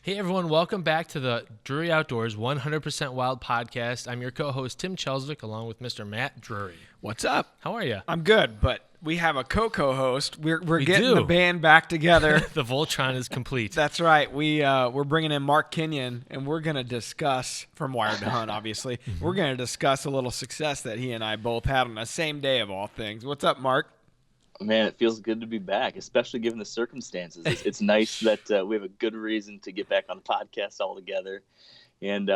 Hey everyone, welcome back to the Drury Outdoors 100% Wild podcast. I'm your co-host Tim Chelswick along with Mr. Matt Drury. What's up? How are you? I'm good, but we have a co-host. We're getting do. the band back together. The Voltron is complete. That's right. We're bringing in Mark Kenyon, and we're going to discuss, from Wired to Hunt, obviously, we're going to discuss a little success that he and I both had on the same day of all things. What's up, Mark? Man, it feels good to be back, especially given the circumstances. It's nice that we have a good reason to get back on the podcast all together. And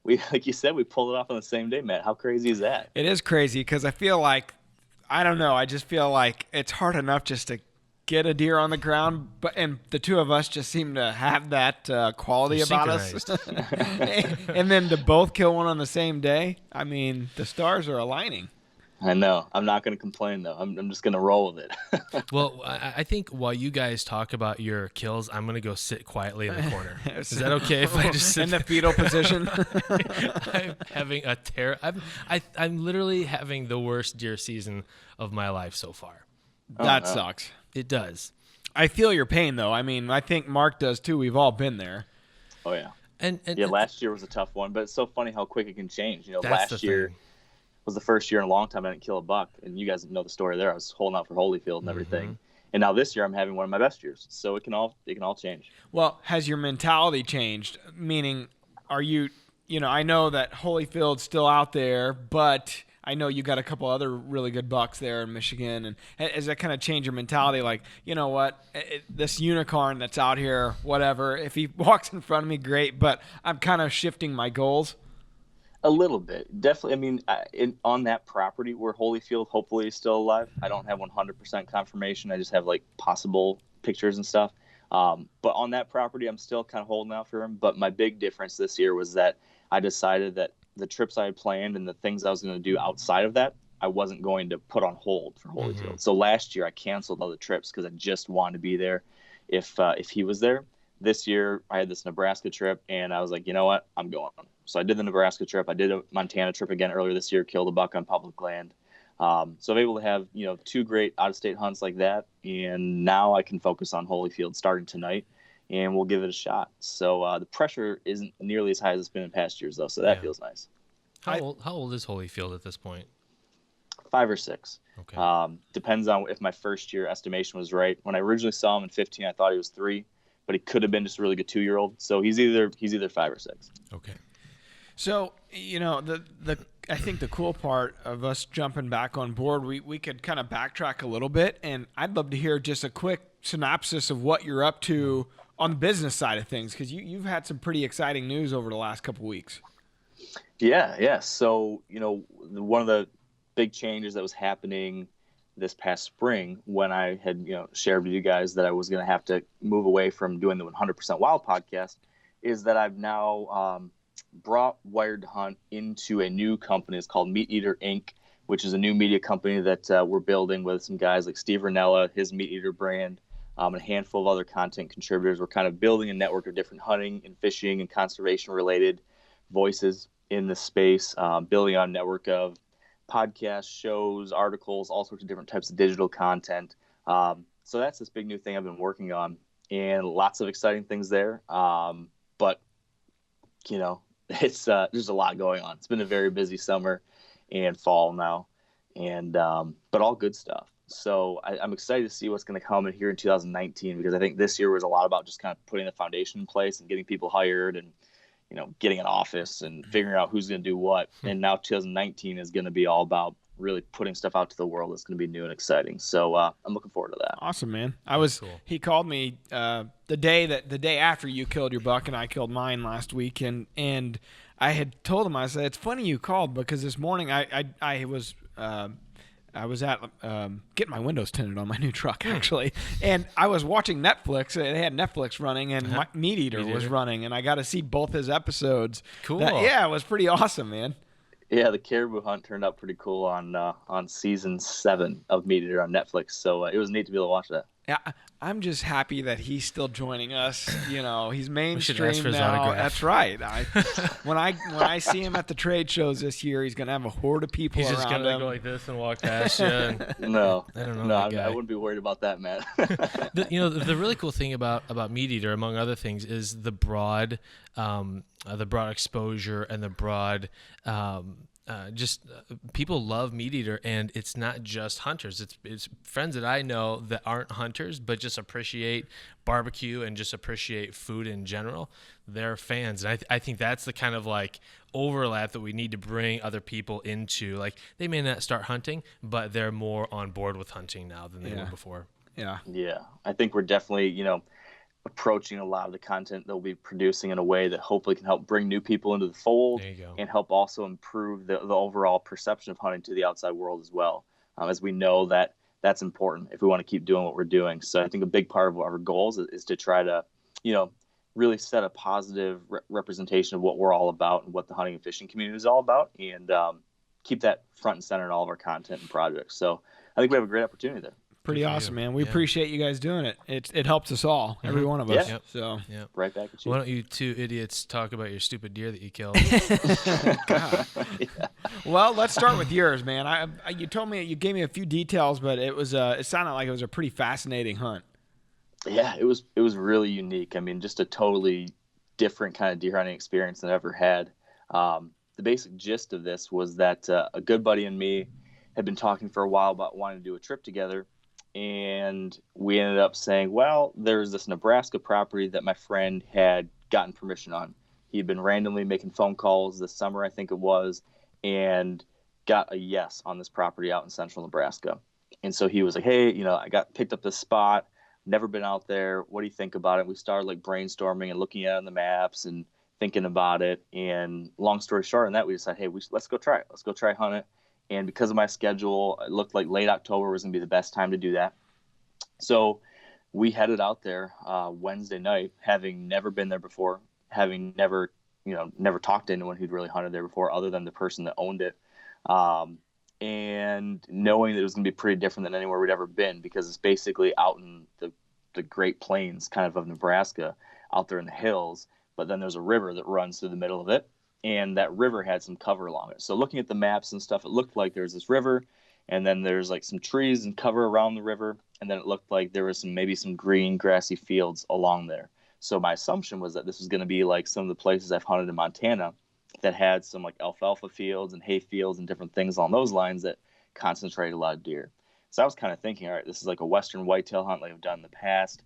we, like you said, we pulled it off on the same day, Matt. How crazy is that? It is crazy because I feel like, I don't know, I just feel like it's hard enough just to get a deer on the ground, and the two of us just seem to have that quality about us. And then to both kill one on the same day, I mean, the stars are aligning. I know. I'm not going to complain, though. I'm just going to roll with it. Well, I think while you guys talk about your kills, I'm going to go sit quietly in the corner. Is that okay if I just sit in the fetal position? I'm having a I'm literally having the worst deer season of my life so far. That sucks. It does. I feel your pain, though. I mean, I think Mark does, too. We've all been there. Oh, yeah. And last year was a tough one, but it's so funny how quick it can change. You know, that's last year was the first year in a long time I didn't kill a buck, and you guys know the story there. I was holding out for Holyfield and everything, and now this year I'm having one of my best years. So it can all change. Well, has your mentality changed? Meaning, are you know, I know that Holyfield's still out there, but I know you got a couple other really good bucks there in Michigan, and has that kind of changed your mentality? Like, you know what, this unicorn that's out here, whatever. If he walks in front of me, great, but I'm kind of shifting my goals. A little bit, definitely. I mean, on that property where Holyfield hopefully is still alive, I don't have 100% confirmation. I just have like possible pictures and stuff. But on that property, I'm still kind of holding out for him. But my big difference this year was that I decided that the trips I had planned and the things I was going to do outside of that, I wasn't going to put on hold for Holyfield. So last year I canceled all the trips because I just wanted to be there if he was there. This year I had this Nebraska trip, and I was like, you know what, I'm going. So I did the Nebraska trip. I did a Montana trip again earlier this year, killed a buck on public land. So I'm able to have, you know, two great out-of-state hunts like that, and now I can focus on Holyfield starting tonight, and we'll give it a shot. So the pressure isn't nearly as high as it's been in past years, though, so that feels nice. How old is Holyfield at this point? 5 or 6. Okay. Depends on if my first year estimation was right. When I originally saw him in 15, I thought he was 3, but he could have been just a really good 2-year-old. So he's either 5 or 6. Okay. So, you know, I think the cool part of us jumping back on board, we could kind of backtrack a little bit, and I'd love to hear just a quick synopsis of what you're up to on the business side of things, because you've had some pretty exciting news over the last couple weeks. Yeah. So, you know, one of the big changes that was happening this past spring when I had, you know, shared with you guys that I was going to have to move away from doing the 100% Wild podcast is that I've now brought Wired to Hunt into a new company. It's called Meat Eater Inc., which is a new media company that we're building with some guys like Steve Ranella, his Meat Eater brand, and a handful of other content contributors. We're kind of building a network of different hunting and fishing and conservation-related voices in the space, building on a network of podcasts, shows, articles, all sorts of different types of digital content. So that's this big new thing I've been working on, and lots of exciting things there. But, you know, it's there's a lot going on. It's been a very busy summer and fall now, and but all good stuff. So I'm excited to see what's going to come in here in 2019, because I think this year was a lot about just kind of putting the foundation in place and getting people hired and, you know, getting an office and figuring out who's going to do what. And now 2019 is going to be all about really putting stuff out to the world that's going to be new and exciting. So I'm looking forward to that. Awesome, man. Cool. He called me the day after you killed your buck and I killed mine last week, and I had told him, I said, it's funny you called, because this morning I was at getting my windows tinted on my new truck, actually, and I was watching Netflix. They had Netflix running, and my Meat Eater was running, and I got to see both his episodes. Cool. Yeah, it was pretty awesome, man. Yeah, the caribou hunt turned out pretty cool on season 7 of Meat Eater on Netflix. So it was neat to be able to watch that. Yeah, I'm just happy that he's still joining us. You know, he's mainstream ask for his now. autograph. That's right. When I see him at the trade shows this year, he's gonna have a horde of people He's around just gonna him. go like this and walk past you. And No, I don't know no, that guy. I wouldn't be worried about that, man. The really cool thing about Meat Eater, among other things, is the broad exposure and the broad. People love Meat Eater, and it's not just hunters. It's friends that I know that aren't hunters, but just appreciate barbecue and just appreciate food in general. They're fans, and I think that's the kind of like overlap that we need to bring other people into. Like, they may not start hunting, but they're more on board with hunting now than they were before. Yeah. Yeah, I think we're definitely, approaching a lot of the content that we'll be producing in a way that hopefully can help bring new people into the fold There you go. and help also improve the overall perception of hunting to the outside world as well. As we know that that's important if we want to keep doing what we're doing. So I think a big part of our goals is to try to, really set a positive representation of what we're all about and what the hunting and fishing community is all about, and keep that front and center in all of our content and projects. So I think we have a great opportunity there. Pretty awesome, man. We appreciate you guys doing it. It helps us all, every one of us. Yeah. So Right back at you. Why don't you two idiots talk about your stupid deer that you killed? Well, let's start with yours, man. You told me, you gave me a few details, but it sounded like it was a pretty fascinating hunt. Yeah, it was really unique. I mean, just a totally different kind of deer hunting experience than I ever had. The basic gist of this was that a good buddy and me had been talking for a while about wanting to do a trip together. And we ended up saying, well, there's this Nebraska property that my friend had gotten permission on. He'd been randomly making phone calls this summer, I think it was, and got a yes on this property out in central Nebraska. And so he was like, hey, I got picked up this spot, never been out there. What do you think about it? We started like brainstorming and looking at it on the maps and thinking about it. And long story short on that, we decided, hey, let's go try it. Let's go try hunt it. And because of my schedule, it looked like late October was going to be the best time to do that. So we headed out there Wednesday night, having never been there before, having never talked to anyone who'd really hunted there before other than the person that owned it. And knowing that it was going to be pretty different than anywhere we'd ever been, because it's basically out in the Great Plains kind of Nebraska, out there in the hills. But then there's a river that runs through the middle of it. And that river had some cover along it. So looking at the maps and stuff, it looked like there's this river, and then there's like some trees and cover around the river, and then it looked like there was maybe some green grassy fields along there. So my assumption was that this was going to be like some of the places I've hunted in Montana that had some like alfalfa fields and hay fields and different things along those lines that concentrate a lot of deer. So I was kind of thinking, all right, this is like a western whitetail hunt like I've done in the past.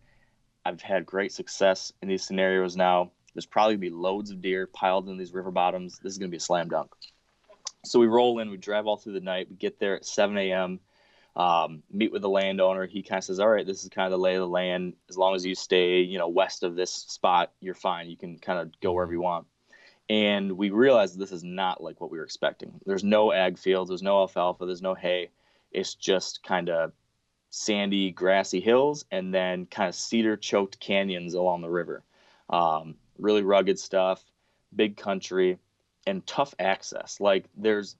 I've had great success in these scenarios now. There's probably going to be loads of deer piled in these river bottoms. This is going to be a slam dunk. So we roll in, we drive all through the night. We get there at 7 a.m., meet with the landowner. He kind of says, all right, this is kind of the lay of the land. As long as you stay, west of this spot, you're fine. You can kind of go wherever you want. And we realized this is not like what we were expecting. There's no ag fields. There's no alfalfa. There's no hay. It's just kind of sandy, grassy hills and then kind of cedar-choked canyons along the river. Really rugged stuff, big country, and tough access. Like this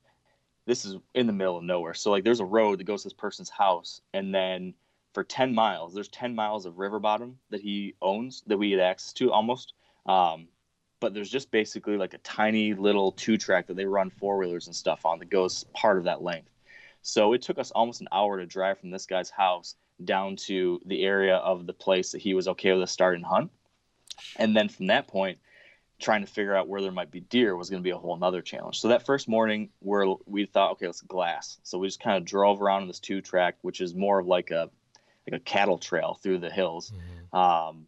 is in the middle of nowhere. So like there's a road that goes to this person's house, and then for 10 miles, there's 10 miles of river bottom that he owns that we get access to almost. But there's just basically like a tiny little 2-track that they run 4-wheelers and stuff on that goes part of that length. So it took us almost an hour to drive from this guy's house down to the area of the place that he was okay with us starting to hunt. And then from that point, trying to figure out where there might be deer was going to be a whole nother challenge. So that first morning we thought, okay, let's glass. So we just kind of drove around on this 2-track, which is more of like a cattle trail through the hills. Mm-hmm.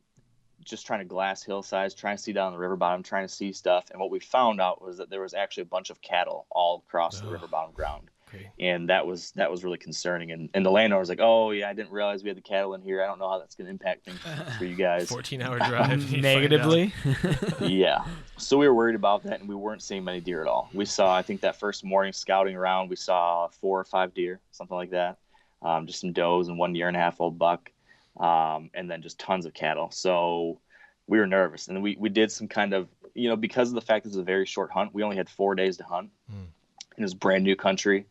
Just trying to glass hillsides, trying to see down the river bottom, trying to see stuff. And what we found out was that there was actually a bunch of cattle all across the river bottom ground. Okay. And that was really concerning. And the landowner was like, oh, yeah, I didn't realize we had the cattle in here. I don't know how that's going to impact things for you guys. 14-hour drive. Negatively. Yeah. So we were worried about that, and we weren't seeing many deer at all. We saw, I think that first morning scouting around, we saw 4 or 5 deer, something like that. Just some does and 1 year-and-a-half-old buck, and then just tons of cattle. So we were nervous. And we did some kind of, because of the fact that it was a very short hunt, we only had 4 days to hunt. And it was brand new country.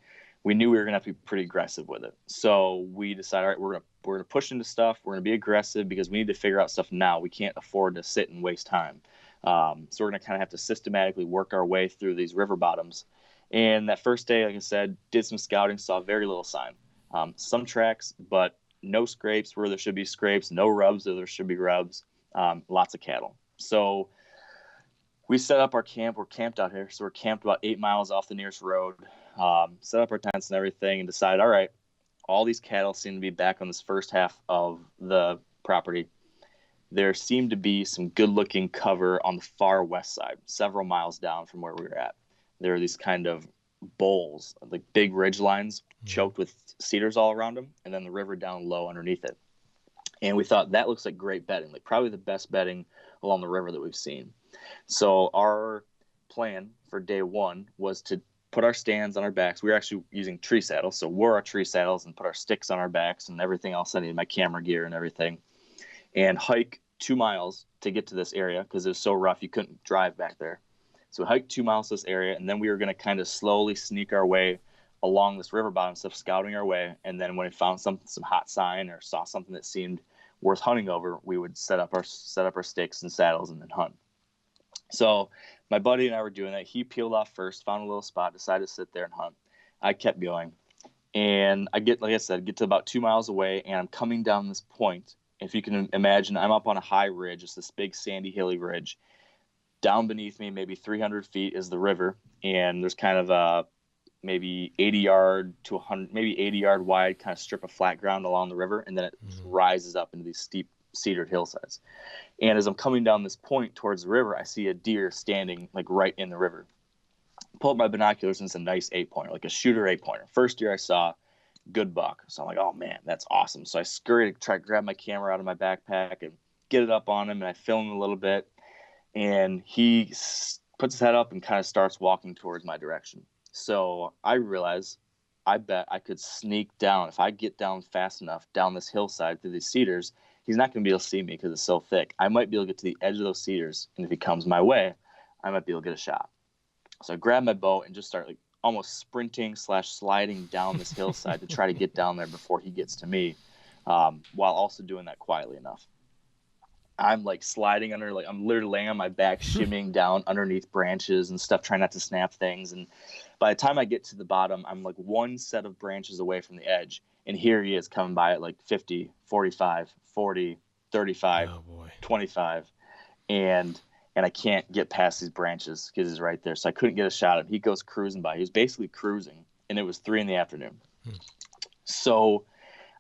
we knew we were going to have to be pretty aggressive with it. So we decided, all right, we're going to push into stuff. We're going to be aggressive because we need to figure out stuff now. We can't afford to sit and waste time. So we're going to kind of have to systematically work our way through these river bottoms. And that first day, like I said, did some scouting, saw very little sign. Some tracks, but no scrapes where there should be scrapes, no rubs where there should be rubs, lots of cattle. So we set up our camp. We're camped out here. So we're camped about 8 miles off the nearest road, set up our tents and everything, and decided, all right, all these cattle seem to be back on this first half of the property. There seemed to be some good-looking cover on the far west side, several miles down from where we were at. There are these kind of bowls, like big ridge lines, choked with cedars all around them, and then the river down low underneath it. And we thought that looks like great bedding, like probably the best bedding along the river that we've seen. So our plan for day one was to put our stands on our backs. We were actually using tree saddles, so wore our tree saddles and put our sticks on our backs and everything else. I needed my camera gear and everything, and hike 2 miles to get to this area because it was so rough you couldn't drive back there. So we hiked 2 miles to this area, and then we were going to kind of slowly sneak our way along this river bottom stuff, scouting our way. And then when we found some hot sign or saw something that seemed worth hunting over, we would set up our sticks and saddles and then hunt. So my buddy and I were doing that. He peeled off first, found a little spot, decided to sit there and hunt. I kept going, and I get to about 2 miles away, and I'm coming down this point. If you can imagine, I'm up on a high ridge. It's this big sandy hilly ridge. Down beneath me, maybe 300 feet, is the river, and there's kind of a maybe 80 yard to 100, maybe 80 yard wide kind of strip of flat ground along the river, and then it rises up into these steep cedared hillsides. And as I'm coming down this point towards the river, I see a deer standing like right in the river. Pull up my binoculars, and it's a nice 8-pointer, like a shooter 8-pointer. First deer I saw, good buck. So I'm like, oh man, that's awesome. So I scurry to try to grab my camera out of my backpack and get it up on him, and I film him a little bit. And he puts his head up and kind of starts walking towards my direction. So I realize, I bet I could sneak down. If I get down fast enough down this hillside through these cedars, he's not going to be able to see me because it's so thick. I might be able to get to the edge of those cedars, and if he comes my way, I might be able to get a shot. So I grab my bow and just start like almost sprinting / sliding down this hillside to try to get down there before he gets to me, while also doing that quietly enough. I'm like sliding under, like I'm literally laying on my back, shimmying down underneath branches and stuff, trying not to snap things. And by the time I get to the bottom, I'm like one set of branches away from the edge. And here he is coming by at like 50, 45, 40, 35, 25. And I can't get past these branches because he's right there. So I couldn't get a shot at him. He goes cruising by. He was basically cruising, and it was 3 p.m. So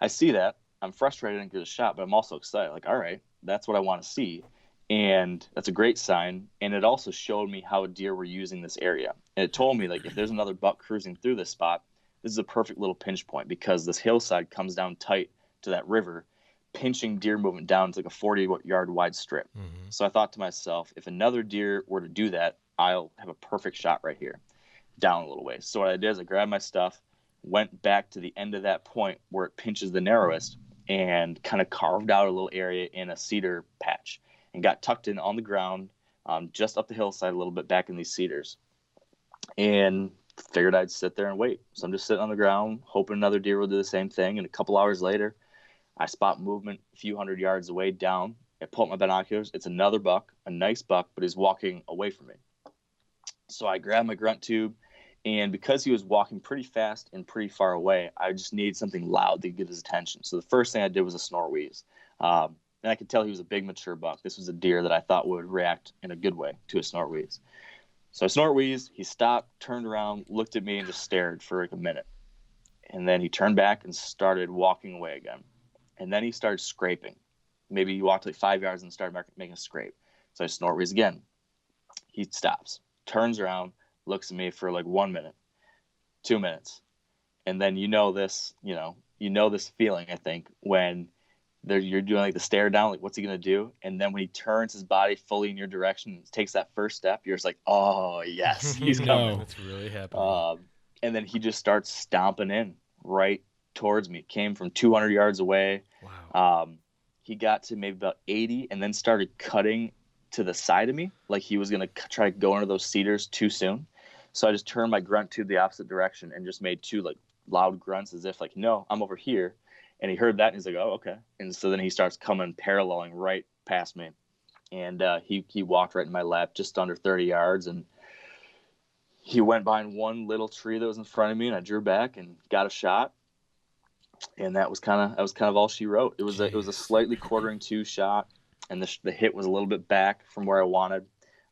I see that. I'm frustrated and get a shot, but I'm also excited. Like, all right, that's what I want to see. And that's a great sign. And it also showed me how deer were using this area. And it told me, like, if there's another buck cruising through this spot, this is a perfect little pinch point because this hillside comes down tight to that river, pinching deer movement down to like a 40-yard wide strip. So I thought to myself, if another deer were to do that, I'll have a perfect shot right here, down a little ways. So what I did is I grabbed my stuff, went back to the end of that point where it pinches the narrowest, and kind of carved out a little area in a cedar patch and got tucked in on the ground, just up the hillside a little bit back in these cedars, and figured I'd sit there and wait. So I'm just sitting on the ground, hoping another deer will do the same thing. And a couple hours later, I spot movement a few hundred yards away down. I pull up my binoculars. It's another buck, a nice buck, but he's walking away from me. So I grab my grunt tube, and because he was walking pretty fast and pretty far away, I just needed something loud to get his attention. So the first thing I did was a snort wheeze. And I could tell he was a big, mature buck. This was a deer that I thought would react in a good way to a snort wheeze. So I snort wheeze. He stopped, turned around, looked at me, and just stared for like a minute. And then he turned back and started walking away again. And then he started scraping. Maybe he walked like 5 yards and started making a scrape. So I snort wheeze again. He stops, turns around, looks at me for like 1 minute, 2 minutes. And then you know this feeling, I think, when you're doing like the stare down, like what's he going to do? And then when he turns his body fully in your direction and takes that first step, you're just like, oh, yes, he's coming. That's really happening. And then he just starts stomping in right towards me. Came from 200 yards away. Wow. He got to maybe about 80 and then started cutting to the side of me like he was going to try to go into those cedars too soon. So I just turned my grunt tube the opposite direction and just made 2 like loud grunts as if like, no, I'm over here. And he heard that and he's like, oh, okay. And so then he starts coming paralleling right past me. And he walked right in my lap just under 30 yards. And he went behind one little tree that was in front of me, and I drew back and got a shot. And that was kind of all she wrote. It was a slightly quartering two shot, and the hit was a little bit back from where I wanted.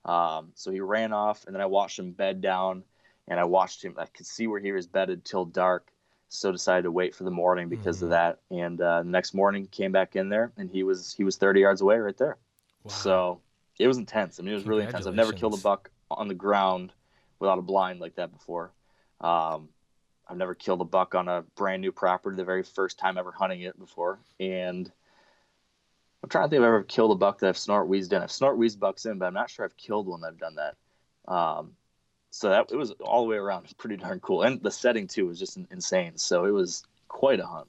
So he ran off, and then I watched him bed down, and I watched him. I could see where he was bedded till dark. So decided to wait for the morning because of that. And the next morning came back in there, and he was 30 yards away right there. Wow. So it was intense. I mean, it was really intense. I've never killed a buck on the ground without a blind like that before. I've never killed a buck on a brand new property the very first time ever hunting it before. And I'm trying to think if I've ever killed a buck that I've snort wheezed in. I've snort wheezed bucks in, but I'm not sure I've killed one that I've done that. So it was all the way around. It was pretty darn cool. And the setting, too, was just insane. So it was quite a hunt.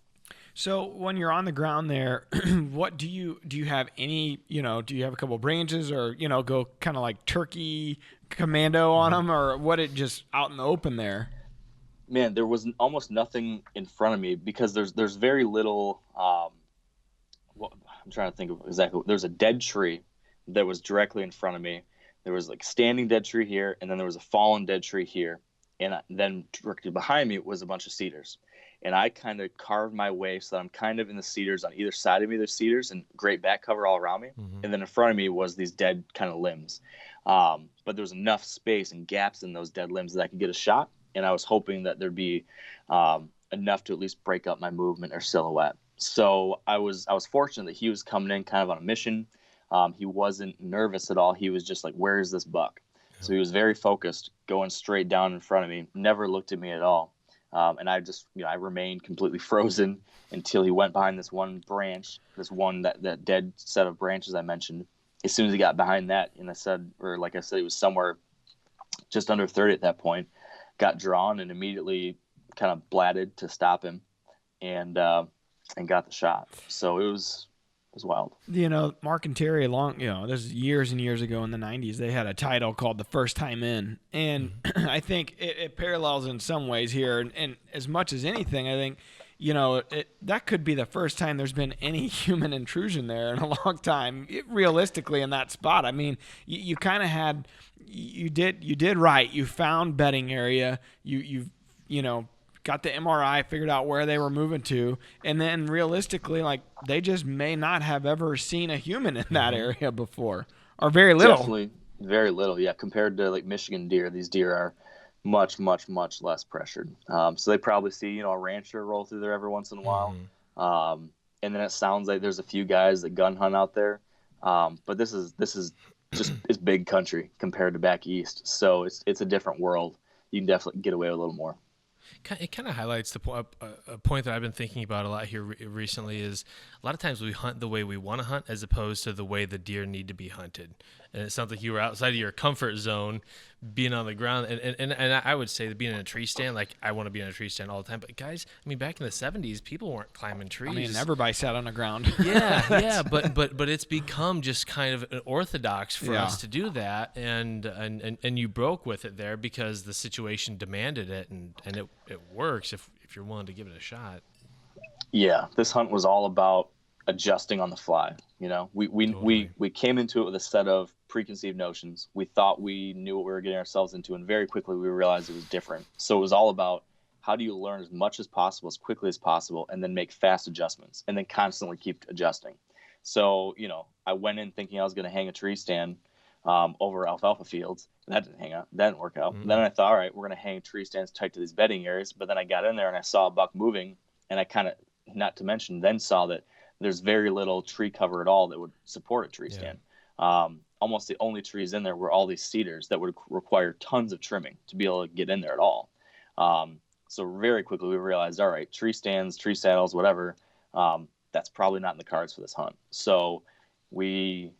So when you're on the ground there, what do you have any, do you have a couple branches or, go kind of like turkey commando on them, or what, it just out in the open there? Man, there was almost nothing in front of me because there's very little, I'm trying to think of exactly. There's a dead tree that was directly in front of me. There was like standing dead tree here, and then there was a fallen dead tree here. And then directly behind me was a bunch of cedars. And I kind of carved my way so that I'm kind of in the cedars on either side of me. There's cedars and great back cover all around me. And then in front of me was these dead kind of limbs. But there was enough space and gaps in those dead limbs that I could get a shot. And I was hoping that there'd be enough to at least break up my movement or silhouette. So I was fortunate that he was coming in kind of on a mission. He wasn't nervous at all. He was just like, where is this buck? So he was very focused, going straight down in front of me, never looked at me at all. And I just, I remained completely frozen until he went behind this one branch, that dead set of branches I mentioned. As soon as he got behind that, and like I said, he was somewhere just under 30 at that point, got drawn and immediately kind of blatted to stop him and got the shot. So it was wild. Mark and Terry this is years and years ago in the 90s, they had a title called The First Time In. And I think it parallels in some ways here. And as much as anything, I think, that could be the first time there's been any human intrusion there in a long time, realistically, in that spot. I mean, you kind of had, you did right. You found bedding area. You got the MRI, figured out where they were moving to, and then realistically, like, they just may not have ever seen a human in that area before, or very little. Definitely very little, yeah. Compared to like Michigan deer, these deer are much, much, much less pressured. So they probably see, a rancher roll through there every once in a while. And then it sounds like there's a few guys that gun hunt out there. But this is just it's big country compared to back east. So it's a different world. You can definitely get away with a little more. It kind of highlights a point that I've been thinking about a lot here recently is a lot of times we hunt the way we want to hunt as opposed to the way the deer need to be hunted. And it sounds like you were outside of your comfort zone being on the ground. And I would say that being in a tree stand, like I want to be in a tree stand all the time. But guys, I mean, back in the 70s, people weren't climbing trees. I mean, everybody sat on the ground. Yeah. But it's become just kind of an orthodox for us to do that. And you broke with it there because the situation demanded it. And it works if you're willing to give it a shot. Yeah, this hunt was all about adjusting on the fly. We came into it with a set of preconceived notions. We thought we knew what we were getting ourselves into, and very quickly we realized it was different. So it was all about how do you learn as much as possible, as quickly as possible, and then make fast adjustments, and then constantly keep adjusting. So, I went in thinking I was going to hang a tree stand over alfalfa fields. That didn't work out. Then I thought, all right, we're going to hang tree stands tight to these bedding areas. But then I got in there and I saw a buck moving, and I kind of, not to mention, then saw that there's very little tree cover at all that would support a tree stand. Almost the only trees in there were all these cedars that would require tons of trimming to be able to get in there at all. So very quickly we realized, all right, tree stands, tree saddles, whatever, that's probably not in the cards for this hunt. So we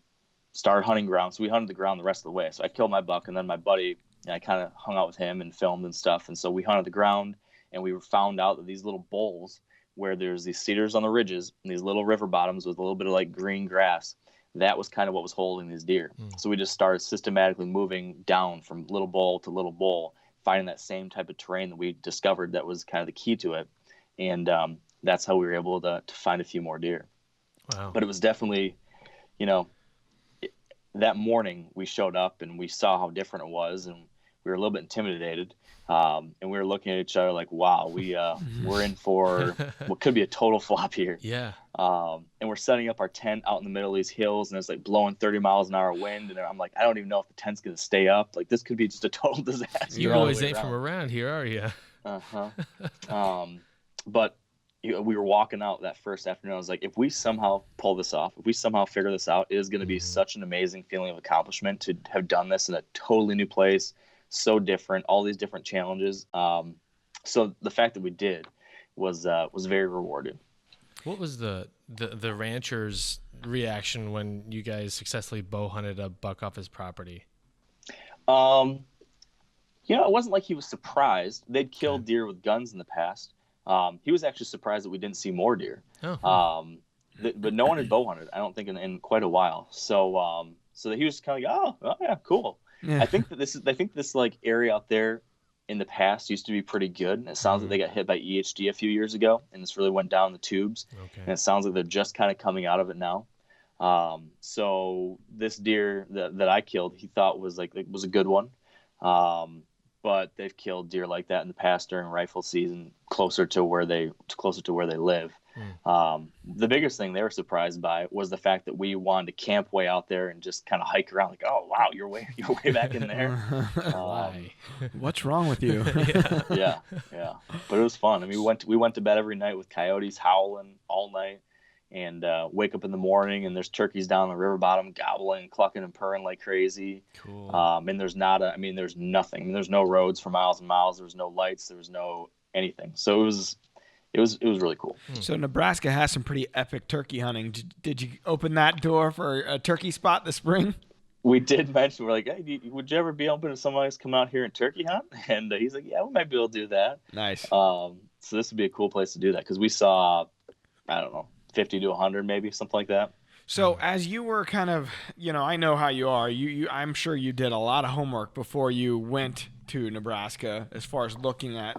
started hunting ground. So we hunted the ground the rest of the way. So I killed my buck, and then my buddy, I kind of hung out with him and filmed and stuff. And so we hunted the ground, and we found out that these little bowls where there's these cedars on the ridges and these little river bottoms with a little bit of like green grass, that was kind of what was holding these deer. So we just started systematically moving down from little bowl to little bowl, finding that same type of terrain that we discovered that was kind of the key to it. And that's how we were able to find a few more deer. Wow. But it was definitely, you know, that morning we showed up and we saw how different it was, and we were a little bit intimidated. And we were looking at each other like, wow, we're in for what could be a total flop here. Yeah. And we're setting up our tent out in the middle of these hills, and it's like blowing 30 miles an hour wind. And I'm like, I don't even know if the tent's going to stay up. Like, this could be just a total disaster. You boys ain't from around here, are you? But we were walking out that first afternoon. I was like, if we somehow pull this off, if we somehow figure this out, it is going to be such an amazing feeling of accomplishment to have done this in a totally new place, so different, all these different challenges. So the fact that we did was very rewarding. What was the rancher's reaction when you guys successfully bow hunted a buck off his property? It wasn't like he was surprised. They'd killed deer with guns in the past. He was actually surprised that we didn't see more deer. But no one had bow hunted, I don't think, in quite a while. So that he was kind of like, oh yeah, cool. Yeah. I think this like area out there in the past used to be pretty good. And it sounds like they got hit by EHD a few years ago, and this really went down the tubes. Okay. And it sounds like they're just kind of coming out of it now. So this deer that I killed, he thought was a good one. But they've killed deer like that in the past during rifle season, closer to where they live. The biggest thing they were surprised by was the fact that we wanted to camp way out there and just kind of hike around, like, oh wow, you're way back in there. What's wrong with you? yeah. But it was fun. I mean, we went to bed every night with coyotes howling all night, and wake up in the morning and there's turkeys down the river bottom gobbling, clucking and purring like crazy. Cool. And there's nothing. I mean, there's no roads for miles and miles. There was no lights. There was no anything. So it was really cool. So Nebraska has some pretty epic turkey hunting. Did you open that door for a turkey spot this spring? We did mention, we're like, hey, would you ever be open to somebody else come out here and turkey hunt? And he's like, yeah, we might be able to do that. Nice. So this would be a cool place to do that, because we saw, I don't know, 50 to 100 maybe, something like that. So as you were kind of, I know how you are. I'm sure you did a lot of homework before you went to Nebraska, as far as looking at,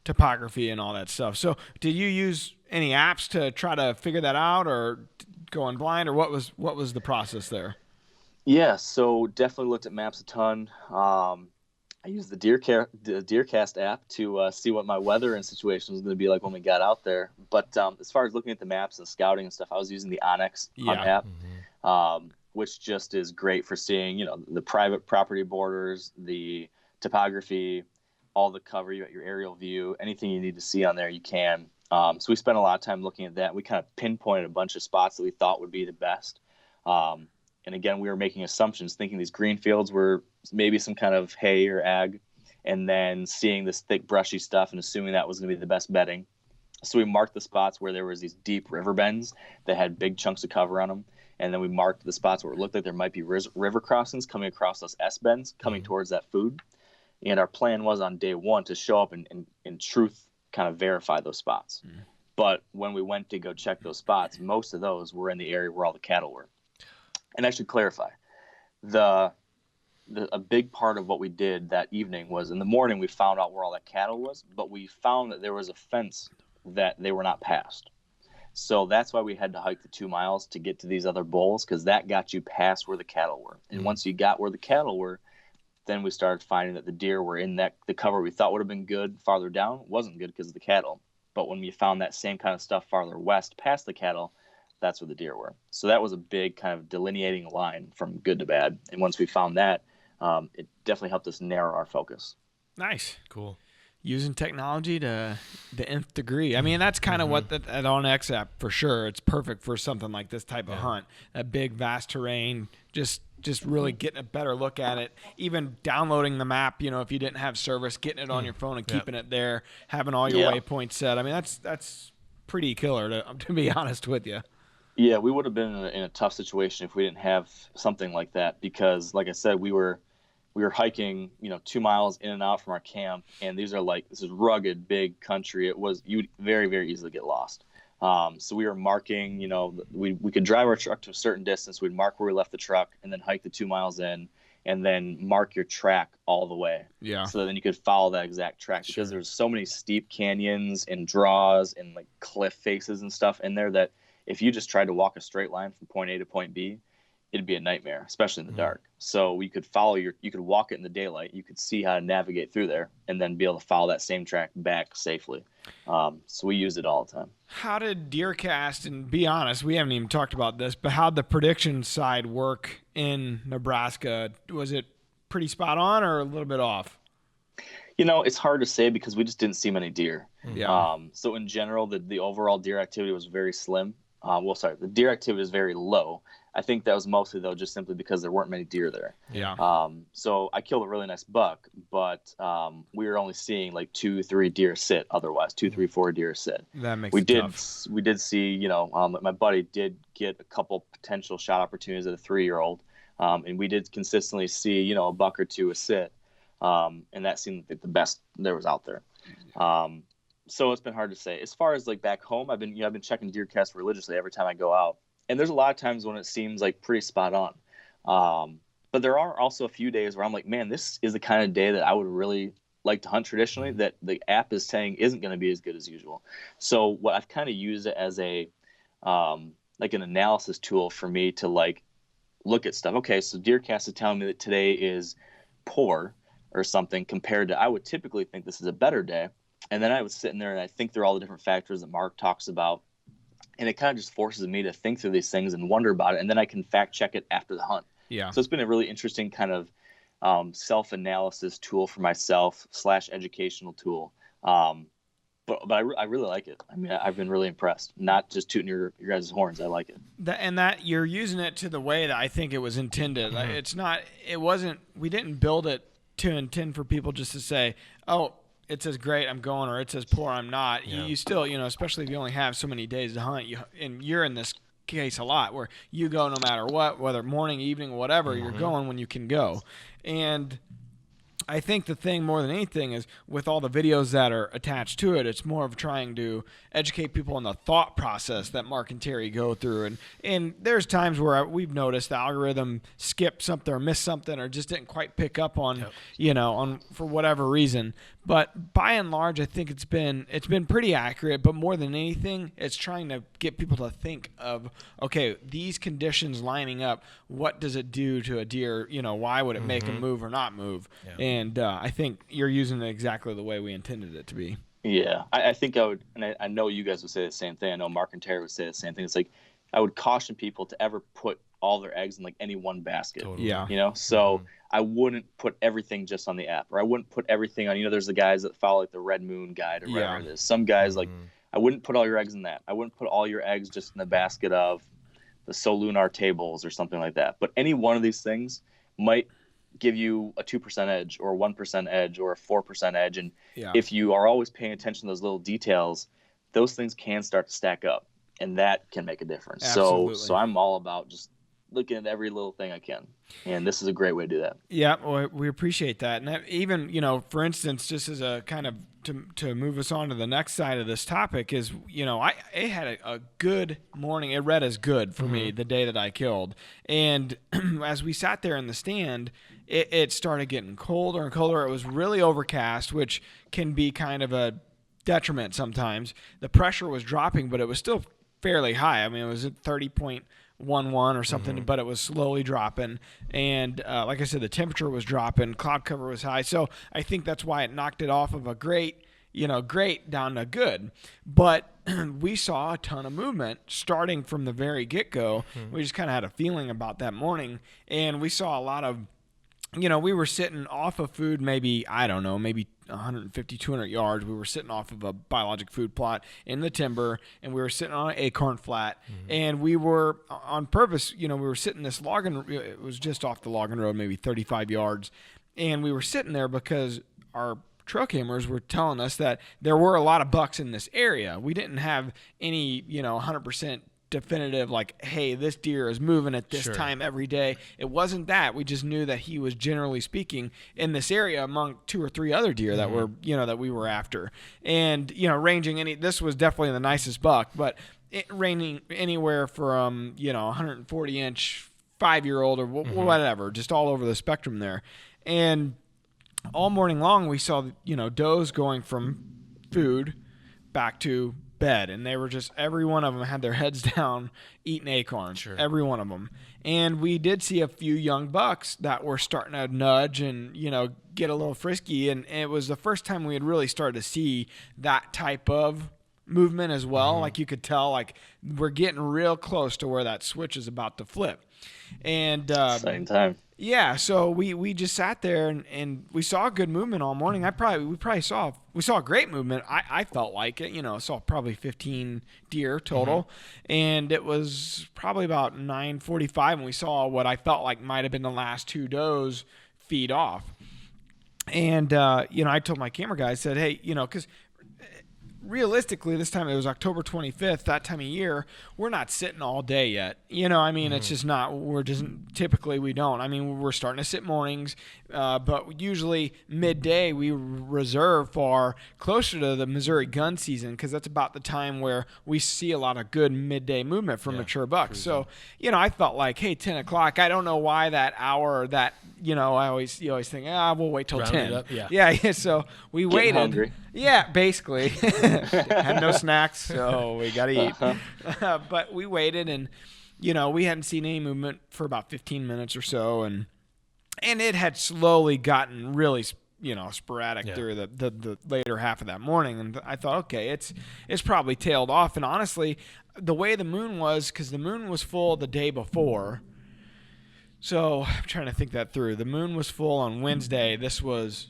topography and all that stuff. So did you use any apps to try to figure that out, or going blind, or what was the process there? Yeah, so definitely looked at maps a ton. I used the DeerCast app to see what my weather and situation was going to be like when we got out there. But as far as looking at the maps and scouting and stuff, I was using the Onyx Hunt app, which just is great for seeing, the private property borders, the topography, all the cover. You got your aerial view, anything you need to see on there, you can. So we spent a lot of time looking at that. We kind of pinpointed a bunch of spots that we thought would be the best. And again, we were making assumptions, thinking these green fields were maybe some kind of hay or ag, and then seeing this thick, brushy stuff and assuming that was going to be the best bedding. So we marked the spots where there was these deep river bends that had big chunks of cover on them. And then we marked the spots where it looked like there might be river crossings coming across those S-bends coming towards that food. And our plan was on day one to show up and in truth kind of verify those spots. But when we went to go check those spots, most of those were in the area where all the cattle were. And I should clarify, a big part of what we did that evening was, in the morning we found out where all that cattle was, but we found that there was a fence that they were not past. So that's why we had to hike the 2 miles to get to these other bowls, because that got you past where the cattle were. And once you got where the cattle were, then we started finding that the deer were in the cover we thought would have been good farther down wasn't good because of the cattle. But when we found that same kind of stuff farther west past the cattle, that's where the deer were. So that was a big kind of delineating line from good to bad. And once we found that, it definitely helped us narrow our focus. Nice. Cool. Using technology to the nth degree. I mean, that's kind of what that Onyx app, for sure. It's perfect for something like this type of hunt. That big, vast terrain, just really getting a better look at it. Even downloading the map, if you didn't have service, getting it on your phone and keeping it there, having all your waypoints set. I mean, that's pretty killer, to be honest with you. Yeah, we would have been in a tough situation if we didn't have something like that, because, like I said, we were hiking, 2 miles in and out from our camp, and this is rugged, big country. You would very, very easily get lost. So we were marking, we could drive our truck to a certain distance. We'd mark where we left the truck and then hike the 2 miles in. and then mark your track all the way. Yeah. So then you could follow that exact track because there's so many steep canyons and draws and like cliff faces and stuff in there that if you just tried to walk a straight line from point A to point B, it'd be a nightmare, especially in the dark. So you could you could walk it in the daylight. You could see how to navigate through there and then be able to follow that same track back safely. So we used it all the time. How did DeerCast, and be honest, we haven't even talked about this, but how'd the prediction side work in Nebraska? Was it pretty spot on or a little bit off? It's hard to say because we just didn't see many deer. Yeah. So in general, the overall deer activity was very slim. The deer activity was very low. I think that was mostly, though, just simply because there weren't many deer there. Yeah. So I killed a really nice buck, but we were only seeing like 2-3 deer sit otherwise, 2-3-4 deer sit. That makes it tough. We did see, my buddy did get a couple potential shot opportunities at a 3-year-old, and we did consistently see, a buck or two a sit, and that seemed like the best there was out there. So it's been hard to say. As far as like back home, I've been checking DeerCast religiously every time I go out. And there's a lot of times when it seems like pretty spot on. But there are also a few days where I'm like, man, this is the kind of day that I would really like to hunt traditionally that the app is saying isn't going to be as good as usual. So what I've kind of used it as a like an analysis tool for me to like look at stuff. Okay, so DeerCast is telling me that today is poor or something compared to I would typically think this is a better day. And then I was sitting there and I think through all the different factors that Mark talks about. And it kind of just forces me to think through these things and wonder about it. And then I can fact check it after the hunt. Yeah. So it's been a really interesting kind of self-analysis tool for myself / educational tool. But I really like it. I mean, I've been really impressed. Not just tooting your guys' horns. I like it. That you're using it to the way that I think it was intended. Mm-hmm. We didn't build it to intend for people just to say, oh, it says great, I'm going, or it says poor, I'm not. Yeah. You still, especially if you only have so many days to hunt, and you're in this case a lot where you go no matter what, whether morning, evening, whatever, mm-hmm. You're going when you can go. And I think the thing more than anything is with all the videos that are attached to it, it's more of trying to educate people on the thought process that Mark and Terry go through. And there's times where we've noticed the algorithm skipped something or missed something or just didn't quite pick up on, on for whatever reason. But by and large, I think it's been pretty accurate. But more than anything, it's trying to get people to think of, okay, these conditions lining up, what does it do to a deer? Why would it mm-hmm. make them move or not move? Yeah. And I think you're using it exactly the way we intended it to be. Yeah, I think I would, and I know you guys would say the same thing. I know Mark and Terry would say the same thing. It's like I would caution people to ever put all their eggs in like any one basket. Totally. Yeah. So mm-hmm. I wouldn't put everything just on the app, or I wouldn't put everything on. There's the guys that follow like the Red Moon guide or whatever it is. Some guys mm-hmm. like I wouldn't put all your eggs in that. I wouldn't put all your eggs just in the basket of the Solunar tables or something like that. But any one of these things might give you a 2% edge or a 1% edge or a 4% edge. And if you are always paying attention to those little details, those things can start to stack up, and that can make a difference. Absolutely. So I'm all about just looking at every little thing I can. And this is a great way to do that. Yeah, well, we appreciate that. And that even, for instance, just as a kind of to move us on to the next side of this topic is, it had a good morning. It read as good for mm-hmm. me the day that I killed. And as we sat there in the stand, it started getting colder and colder. It was really overcast, which can be kind of a detriment sometimes. The pressure was dropping, but it was still fairly high. I mean, it was at 30.11 or something, mm-hmm. but it was slowly dropping. And like I said, the temperature was dropping, cloud cover was high. So I think that's why it knocked it off of a great down to good. But we saw a ton of movement starting from the very get-go. Mm-hmm. We just kind of had a feeling about that morning, and we saw a lot of, we were sitting off of food, maybe 150, 200 yards. We were sitting off of a biologic food plot in the timber, and we were sitting on an acorn flat. Mm-hmm. And we were, on purpose, we were sitting this logging, it was just off the logging road, maybe 35 yards. And we were sitting there because our trail cameras were telling us that there were a lot of bucks in this area. We didn't have any, 100% definitive, like, hey, this deer is moving at this time every day. It wasn't that. We just knew that he was, generally speaking, in this area among 2 or 3 other deer that were, that we were after. And, ranging this was definitely the nicest buck, but it ranging anywhere from, 140 inch 5-year-old or whatever, just all over the spectrum there. And all morning long, we saw, does going from food back to bed, and they were just, every one of them had their heads down eating acorns. Sure. Every one of them. And we did see a few young bucks that were starting to nudge and get a little frisky, and it was the first time we had really started to see that type of movement as well. Like you could tell, like we're getting real close to where that switch is about to flip. And same time. Yeah, so we just sat there and we saw good movement all morning. We saw a great movement. I felt like it, saw probably 15 deer total, and it was probably about 9:45 when we saw what I felt like might have been the last 2 does feed off. And I told my camera guy, I said, hey, because realistically, this time it was October 25th, that time of year, we're not sitting all day yet. It's just not, typically we don't. We're starting to sit mornings, but usually midday we reserve for closer to the Missouri gun season, because that's about the time where we see a lot of good midday movement for mature bucks. So, I felt like, hey, 10 o'clock, I don't know why that hour or that, you always think, we'll wait till Round 10. it up, yeah. Yeah, so we waited. Hungry. Yeah, basically. Had no snacks, so we got to eat. But we waited, and, we hadn't seen any movement for about 15 minutes or so, and it had slowly gotten really, sporadic through the later half of that morning. And I thought, okay, it's probably tailed off. And honestly, the way the moon was, because the moon was full the day before, so I'm trying to think that through. The moon was full on Wednesday. This was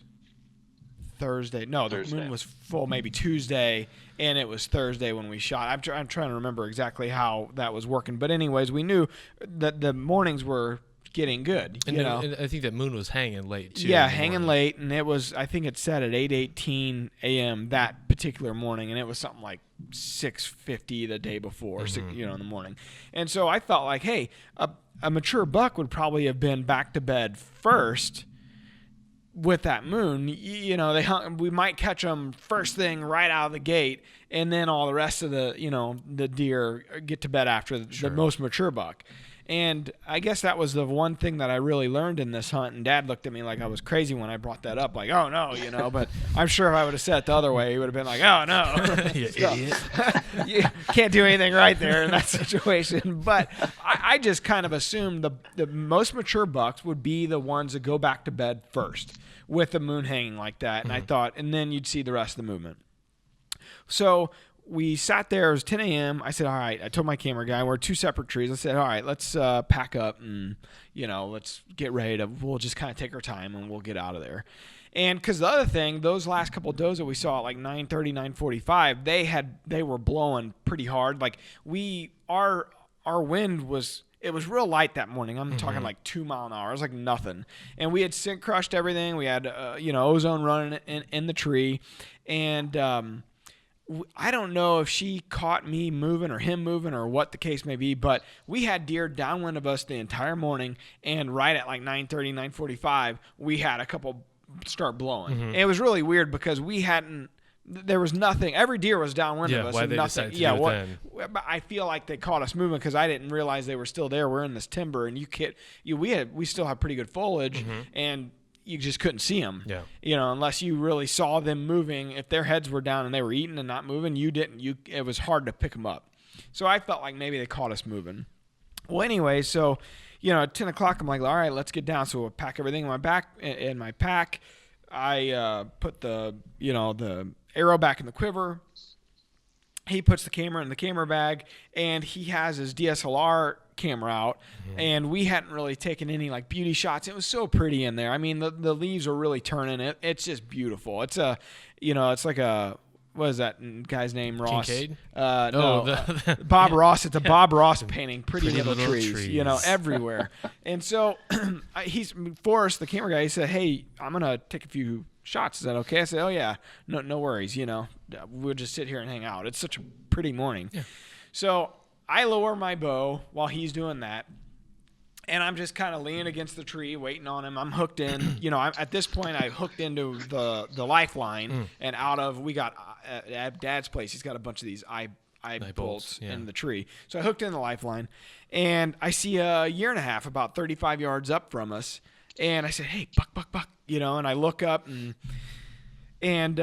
Thursday. No, the moon was full maybe Tuesday, and it was Thursday when we shot. I'm trying to remember exactly how that was working. But anyways, we knew that the mornings were getting good. And I think that moon was hanging late too. Yeah, hanging late, and it was, I think it set at 8:18 a.m. that particular morning, and it was something like 6:50 the day before, in the morning. And so I felt like, hey, a mature buck would probably have been back to bed first. With that moon, we might catch them first thing right out of the gate, and then all the rest of the deer get to bed after the most mature buck. And I guess that was the one thing that I really learned in this hunt. And Dad looked at me like I was crazy when I brought that up, like, oh no, But I'm sure if I would have said it the other way, he would have been like, oh no, you idiot. You can't do anything right there in that situation. But I just kind of assumed the most mature bucks would be the ones that go back to bed first with the moon hanging like that. And I thought, and then you'd see the rest of the movement. So we sat there. It was 10 a.m. I said, all right. I told my camera guy, we're 2 separate trees. I said, all right, let's pack up and, let's get ready to, we'll just kind of take our time and we'll get out of there. And because the other thing, those last couple of does that we saw at like 9:30, 9:45, they were blowing pretty hard. Like our wind was, it was real light that morning. I'm talking like 2 mile an hour. It was like nothing. And we had scent crushed everything. We had, ozone running in the tree. And I don't know if she caught me moving or him moving or what the case may be, but we had deer downwind of us the entire morning. And right at like 9:30, 9:45, we had a couple start blowing. And it was really weird because there was nothing. Every deer was downwind of us. Why and they nothing. decided to do it then. I feel like they caught us moving because I didn't realize they were still there. We're in this timber, and we still have pretty good foliage, and you just couldn't see them. Yeah. Unless you really saw them moving. If their heads were down and they were eating and not moving, you didn't. It was hard to pick them up. So I felt like maybe they caught us moving. Well, anyway, so at 10 o'clock, I'm like, all right, let's get down. So we'll pack everything in my pack. I put the arrow back in the quiver. He puts the camera in the camera bag, and he has his DSLR camera out, and we hadn't really taken any like beauty shots. It was so pretty in there. I mean, the leaves are really turning. It's just beautiful. It's it's like a, what is that guy's name? Ross. Kincaid? No, Bob Ross. It's a Bob Ross painting. Pretty little trees, everywhere. And so Forrest, the camera guy, he said, hey, I'm going to take a few shots. Is that okay? I said, oh yeah, no worries. We'll just sit here and hang out. It's such a pretty morning. Yeah. So I lower my bow while he's doing that. And I'm just kind of leaning against the tree, waiting on him. I'm hooked in. At this point, I hooked into the lifeline, and we got at Dad's place. He's got a bunch of these bolts in the tree. So I hooked in the lifeline, and I see a year and a half about 35 yards up from us, and I said, "Hey, buck," and I look up and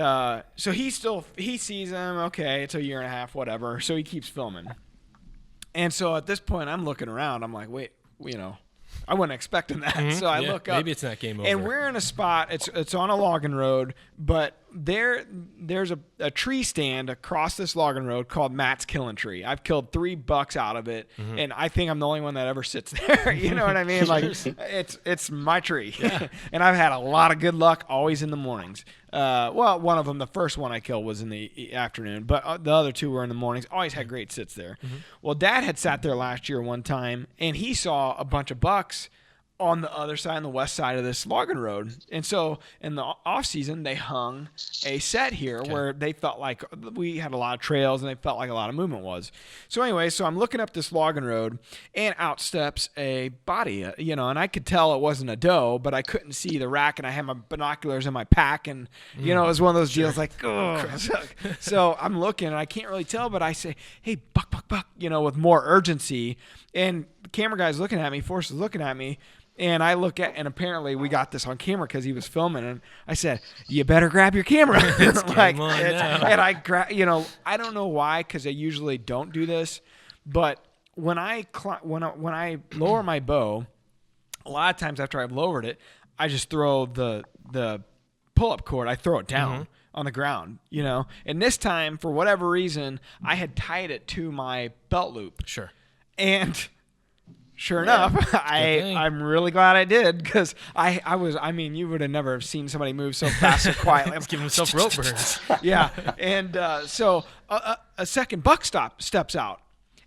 so he sees him. Okay, it's a year and a half, whatever. So he keeps filming, and so at this point I'm looking around. I'm like, wait, I wasn't expecting that. Mm-hmm. So I look up. Maybe it's not game over. And we're in a spot. It's on a logging road, but there's a tree stand across this logging road called Matt's Killing Tree. I've killed 3 bucks out of it, mm-hmm. and I think I'm the only one that ever sits there. You know what I mean? Like it's my tree, and I've had a lot of good luck always in the mornings. Well, one of them, the first one I killed, was in the afternoon, but the other 2 were in the mornings. Always had great sits there. Mm-hmm. Well, Dad had sat there last year one time, and he saw a bunch of bucks on the other side, on the west side of this logging road. And so in the off season, they hung a set here where they felt like we had a lot of trails and they felt like a lot of movement was. So anyway, so I'm looking up this logging road, and out steps a body, and I could tell it wasn't a doe, but I couldn't see the rack, and I had my binoculars in my pack, and it was one of those deals like, oh. So I'm looking and I can't really tell, but I say, "Hey, buck," with more urgency. And the camera guy's looking at me, Forrest is looking at me. And I look at, and apparently we got this on camera because he was filming, and I said, "You better grab your camera." And I grab, I don't know why, because I usually don't do this, but when I lower my bow, a lot of times after I've lowered it, I just throw the pull-up cord. I throw it down on the ground, And this time, for whatever reason, I had tied it to my belt loop. Sure. And sure enough, I'm really glad I did, because you would have never seen somebody move so fast so quietly. He's giving himself rope burns. Yeah. And so a second buck steps out,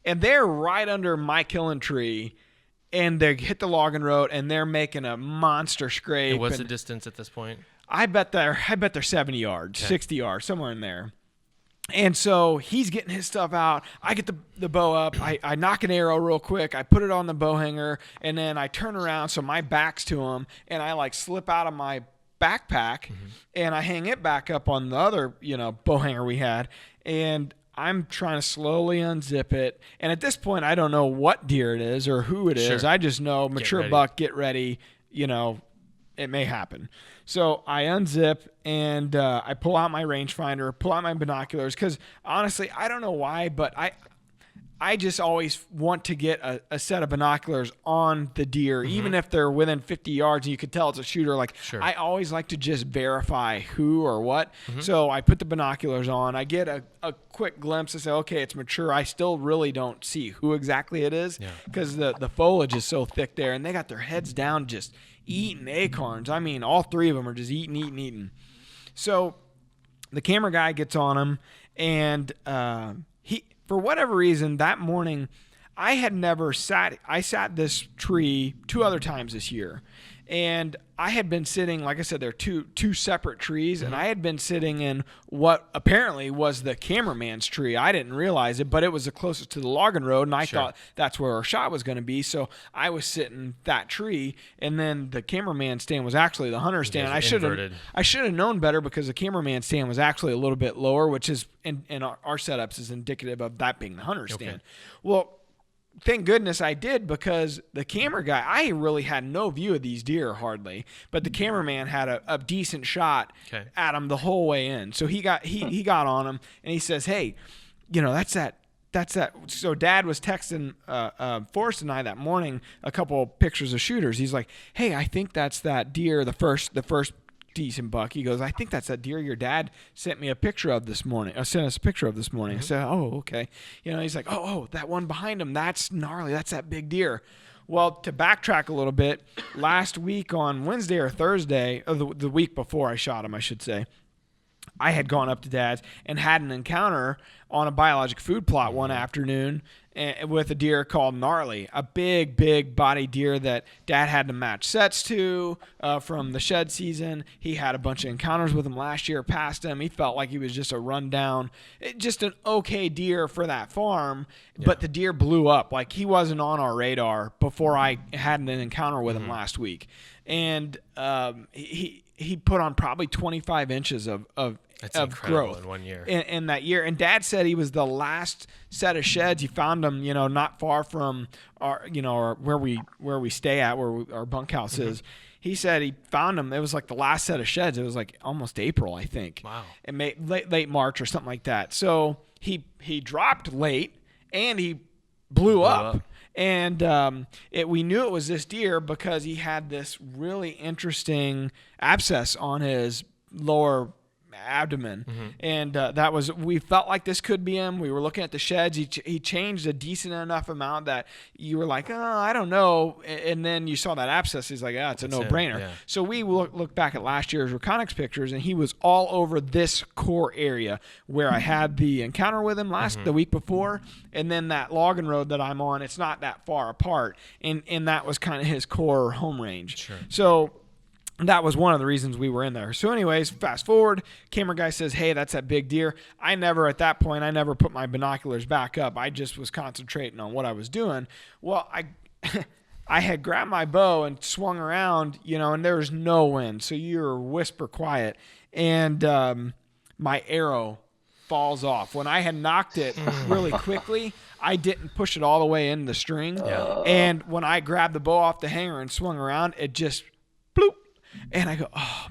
and they're right under my killing tree, and they hit the logging road, and they're making a monster scrape. And what's the distance at this point? I bet they're 70 yards, 60 yards, somewhere in there. And so he's getting his stuff out. I get the bow up. I knock an arrow real quick. I put it on the bow hanger, and then I turn around so my back's to him, and I slip out of my backpack, and I hang it back up on the other bow hanger we had, and I'm trying to slowly unzip it. And at this point, I don't know what deer it is or who it is. I just know mature buck, get ready. It may happen. So I unzip, and I pull out my rangefinder, pull out my binoculars, because honestly, I don't know why, but I just always want to get a set of binoculars on the deer, even if they're within 50 yards and you could tell it's a shooter. I always like to just verify who or what. So I put the binoculars on. I get a quick glimpse and say, okay, it's mature. I still really don't see who exactly it is, because the foliage is so thick there, and they got their heads down just eating acorns. I mean, all 3 of them are just eating. So the camera guy gets on him, and he, for whatever reason, that morning, I sat this tree 2 other times this year, and I had been sitting, like I said, there are two separate trees, and I had been sitting in what apparently was the cameraman's tree. I didn't realize it, but it was the closest to the logging road, and I thought that's where our shot was going to be. So I was sitting that tree, and then the cameraman stand was actually the hunter stand. I should have known better, because the cameraman stand was actually a little bit lower, which is in our setups is indicative of that being the hunter stand. Well, thank goodness I did, because the camera guy, I really had no view of these deer hardly, but the cameraman had a decent shot at him the whole way in. So he got on him, and he says, "Hey, that's that." So Dad was texting Forrest and I that morning a couple pictures of shooters. He's like, "Hey, I think that's that deer, the first decent buck." He goes, "I think that's that deer your dad sent me a picture of this morning. Sent us a picture of this morning." I said, "Oh, okay." He's like, "Oh, that one behind him, that's gnarly. That's that big deer." Well, to backtrack a little bit, last week on Wednesday or Thursday, or the week before I shot him, I should say, I had gone up to Dad's and had an encounter on a biologic food plot one afternoon with a deer called Gnarly, a big body deer that Dad had to match sets to from the shed season. He had a bunch of encounters with him last year, passed him. He felt like he was just a rundown, just an okay deer for that farm, but the deer blew up. Like, he wasn't on our radar before I had an encounter with him last week. And he put on probably 25 inches of That's of incredible growth in 1 year. in that year. And Dad said he was the last set of sheds. He found them, not far from our where we stay at, where our bunkhouse is. He said he found them. It was like the last set of sheds. It was like almost April, I think. Wow. And late March or something like that. So he dropped late and he blew up. And we knew it was this deer because he had this really interesting abscess on his lower abdomen, and we felt like this could be him. We were looking at the sheds. He changed a decent enough amount that you were like, oh, I don't know, and then you saw that abscess. He's like, it's a no-brainer. Yeah. So we look back at last year's Reconyx pictures, and he was all over this core area where I had the encounter with him the week before, and then that logging road that I'm on. It's not that far apart, and that was kind of his core home range. Sure. So that was one of the reasons we were in there. So anyways, fast forward, camera guy says, hey, that's that big deer. At that point, I never put my binoculars back up. I just was concentrating on what I was doing. Well, I had grabbed my bow and swung around, and there was no wind. So you're whisper quiet. And my arrow falls off. When I had knocked it really quickly, I didn't push it all the way in the string. Yeah. And when I grabbed the bow off the hanger and swung around, it just bloop. And I go, oh,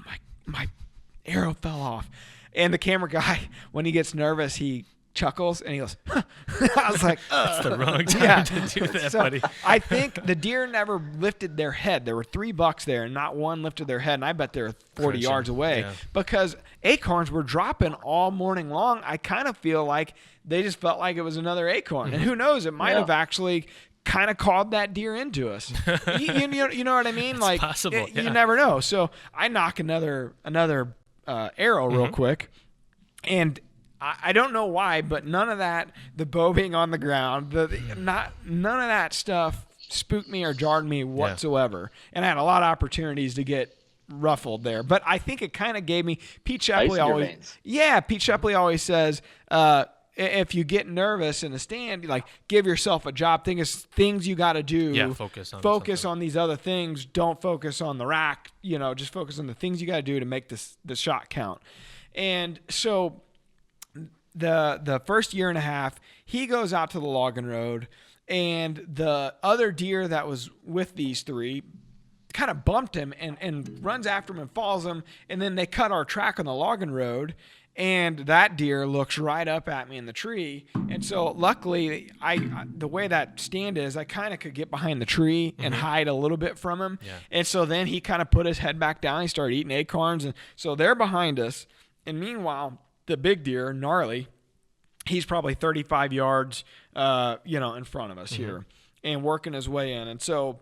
my arrow fell off. And the camera guy, when he gets nervous, he chuckles and he goes, huh. I was like, that's the wrong time to do that, buddy. I think the deer never lifted their head. There were 3 bucks there, and not one lifted their head. And I bet they're 40 yards away because acorns were dropping all morning long. I kind of feel like they just felt like it was another acorn. And who knows, it might have actually kind of called that deer into us. you know what I mean? It's like possible. You never know. So I knock another arrow real quick, and I don't know why, but none of that, the bow being on the ground, none of that stuff spooked me or jarred me whatsoever. And I had a lot of opportunities to get ruffled there, but I think it kind of gave me. Pete Shepley always says, if you get nervous in a stand, like, give yourself a job. Things you got to do. Yeah, focus on these other things. Don't focus on the rack. Just focus on the things you got to do to make the shot count. And so the first year and a half, he goes out to the logging road, and the other deer that was with these 3 kind of bumped him and runs after him and falls him, and then they cut our track on the logging road. And that deer looks right up at me in the tree. And so luckily, the way that stand is, I kind of could get behind the tree and hide a little bit from him. Yeah. And so then he kind of put his head back down. He started eating acorns. And so they're behind us. And meanwhile, the big deer, Gnarly, he's probably 35 yards, in front of us here and working his way in. And so